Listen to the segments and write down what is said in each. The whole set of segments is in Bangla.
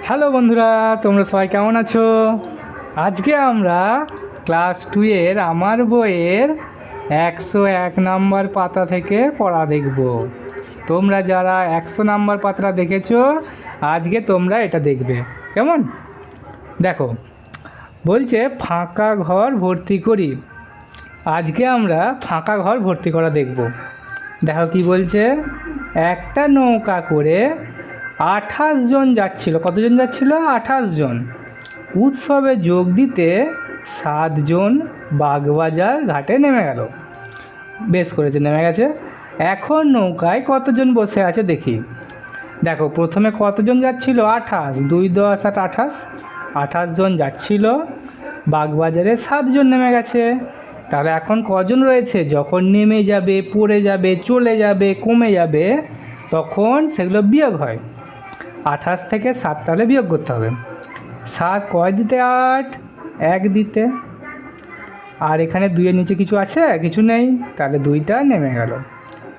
হ্যালো বন্ধুরা, তোমরা সবাই কেমন আছো? আজকে আমরা ক্লাস 2 এর আমার বইয়ের 101 নাম্বার পাতা থেকে পড়া দেখব। তোমরা যারা 100 নাম্বার পাতা দেখেছো, আজকে তোমরা এটা দেখবে। কেমন? দেখো, বলছে ফাঁকা ঘর ভর্তি করি। আজকে আমরা ফাঁকা ঘর ভর্তি করা দেখব। দেখো কি বলছে, একটা নৌকা করে 28 জন যাচ্ছিল। কতজন যাচ্ছিল? 28 জন। উৎসবে যোগ দিতে 7 জন বাগবাজার ঘাটে নেমে গেল। বেশ করেছে, নেমে গেছে। এখন নৌকায় কতজন বসে আছে দেখি। দেখো, প্রথমে কতজন যাচ্ছিল? 28, 2 10 8 28, 28 জন যাচ্ছিল। বাগবাজারে 7 জন নেমে গেছে। তাহলে এখন কজন রয়েছে? যখন নেমে যাবে, পড়ে যাবে, চলে যাবে, কমে যাবে, তখন সেগুলো বিয়োগ হয়। 28 থেকে 7 তাহলে বিয়োগ করতে হবে। 7 কয় দিতে? 8, 1 দিতে। আর এখানে 2 এর নিচে কিছু আছে? কিছু নেই, তাহলে 2টা নেমে গেল।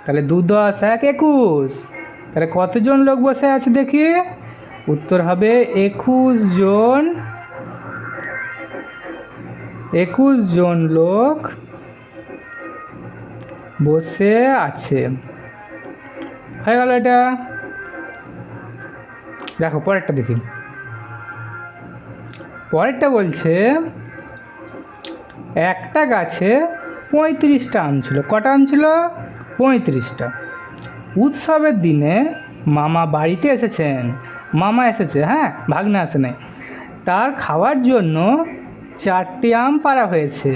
তাহলে 2 10 1 21। তাহলে কতজন লোক বসে আছে দেখি? উত্তর হবে 21 জন। 21 জন লোক বসে আছে। হয়ে গেল এটা। দেখো পরেরটা দেখি। পরেরটা বলছে একটা গাছে 35টা আম ছিল। কটা আম ছিল? 35টা। উৎসবের দিনে মামা বাড়িতে এসেছেন। মামা এসেছে, হ্যাঁ, ভাগ্না আসে নাই। তার খাওয়ার জন্য 4টি আম পাড়া হয়েছে।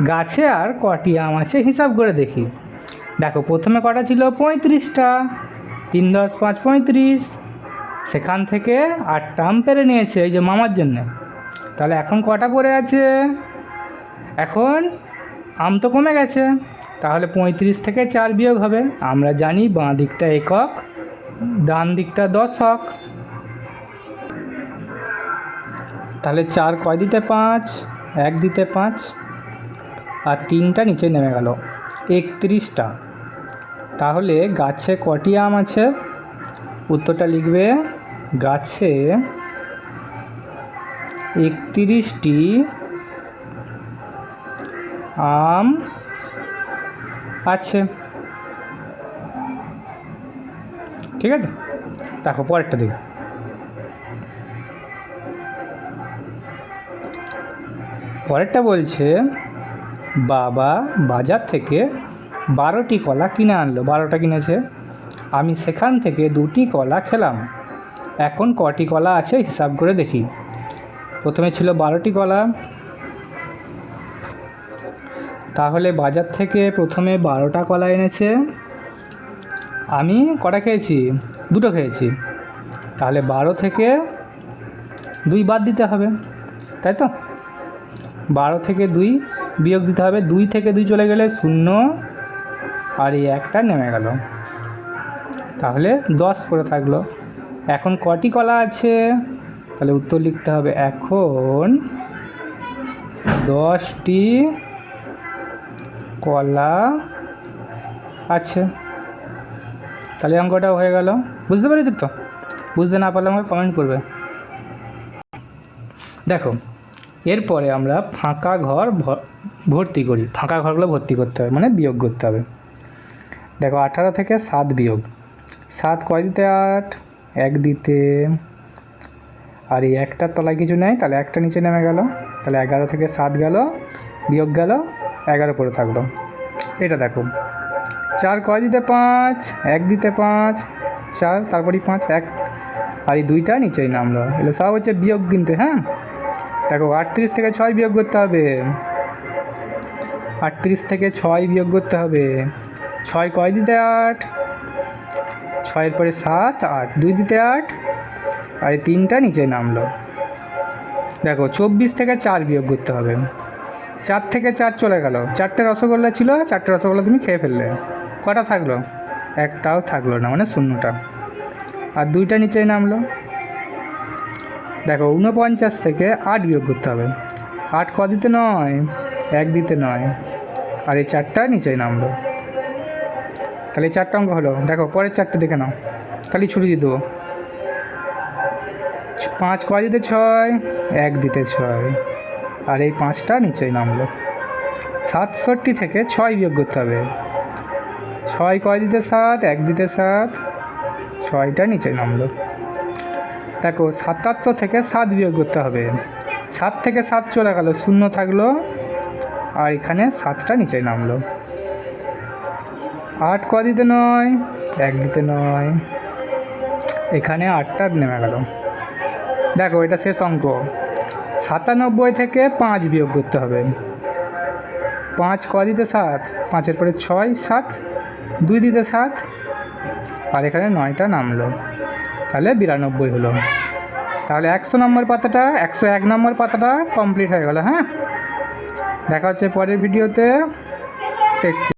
গাছে আর কটি আম আছে হিসাব করে দেখি। দেখো, প্রথমে কটা ছিল? 35টা। 3 10 5 35। সেখান থেকে 8টা আম পেরে নিয়েছে এই যে মামার জন্যে। তাহলে এখন কটা পড়ে আছে? এখন আম তো কমে গেছে, তাহলে 35 থেকে 4 বিয়োগ হবে। আমরা জানি বাঁ দিকটা একক, ডান দিকটা দশক। তাহলে 4 কয় দিতে? 5, 1 দিতে 5, আর 3টা নিচে নেমে গেল, 31টা। তাহলে গাছে কটি আম আছে? উত্তরটা লিখবে, গাছে 31টি আম আছে। ঠিক আছে, দেখো পরেরটা দেখো। পরেরটা বলছে বাবা বাজার থেকে 12টি কলা কিনে আনলো। 12টা কিনেছে। আমি সেখান থেকে 2টি কলা খেলাম। এখন কটি কলা আছে হিসাব করে দেখি। প্রথমে ছিল 12টি কলা, তাহলে বাজার থেকে প্রথমে 12টা কলা এনেছে। আমি কটা খেয়েছি? 2টো খেয়েছি। তাহলে 12 থেকে 2 বাদ দিতে হবে, তাই তো? 12 থেকে 2 বিয়োগ দিতে হবে। 2 থেকে 2 চলে গেলে 0, আর এই একটা নেমে গেল, তাহলে 10 পড়ে থাকলো। এখন কটি কলা আছে? তাহলে উত্তর লিখতে হবে, এখন 10টি কলা আছে। তাহলে অঙ্কটাও হয়ে গেল। বুঝতে পেরেছো তো? বুঝতে না পারলে আমাকে কমেন্ট করবে। দেখো, এরপরে আমরা ফাঁকা ঘর ভর্তি করি। ফাঁকা ঘরগুলো ভর্তি করতে হবে, মানে বিয়োগ করতে হবে। দেখো, 18 থেকে 7 বিয়োগ। 7 কয় দিতে? 8, 1 দিতে। আর এই একটার তলায় কিছু নেই, তাহলে একটা নিচে নেমে গেল। তাহলে 11 থেকে 7 গেল, বিয়োগ গেল, 11 পড়ে থাকলো। এটা দেখো, 4 কয় দিতে? 5, 1 দিতে 5, 4, তারপরই 5, 1, আর এই 2টা নিচেই নামলো। এগুলো সব হচ্ছে বিয়োগ কিন্তু, হ্যাঁ। দেখো, 38 থেকে 6 বিয়োগ করতে হবে। 38 থেকে 6 বিয়োগ করতে হবে। 6 কয় দিতে? 8, 6 পরে 7, 8, 2 দিতে 8, আর এই 3টা নিচে নামলো। দেখো, 24 থেকে 4 বিয়োগ করতে হবে। 4 থেকে 4 চলে গেল। 4টে রসগোল্লা ছিল, 4টে রসগোল্লা তুমি খেয়ে ফেললে। কটা থাকলো? একটাও থাকলো না, মানে 0টা। আর 2টা নিচে নামলো। দেখো, 49 থেকে 8 বিয়োগ করতে হবে। 8 ক দিতে? 9, 1 দিতে 9, আর এই 4টা নিচে নামলো। তাহলে 4টা অঙ্ক হলো। দেখো, পরের 4টে দেখে নাও, তাহলে ছুটি দিয়ে দেবো। 5 কয় দিতে 6, 1 দিতে 6, আর এই 5টা নিচেই নামলো। 67 থেকে 6 বিয়োগ করতে হবে। 6 কয় দিতে 7, 1 দিতে 7, 6টা নিচে নামলো। দেখো 77 থেকে 7 বিয়োগ করতে হবে। 7 থেকে 7 চলে গেল, 0 থাকলো, আর এখানে 7টা নিচে নামলো। 8 কয় দিতে 9, 1 দিতে 9, এখানে 8টা নেমে গেল। দেখো এটা শেষ অঙ্ক। 97 থেকে 5 বিয়োগ করতে হবে। 5 কয় দিতে 7, 5-এর পরে 6, 7, 2 দিতে 7, আর এখানে 9টা নামলো, তাহলে 92 হলো। তাহলে 100 নম্বর পাতাটা, 101 নম্বর পাতাটা কমপ্লিট হয়ে গেল। হ্যাঁ, দেখা হচ্ছে পরের ভিডিওতে। Take care.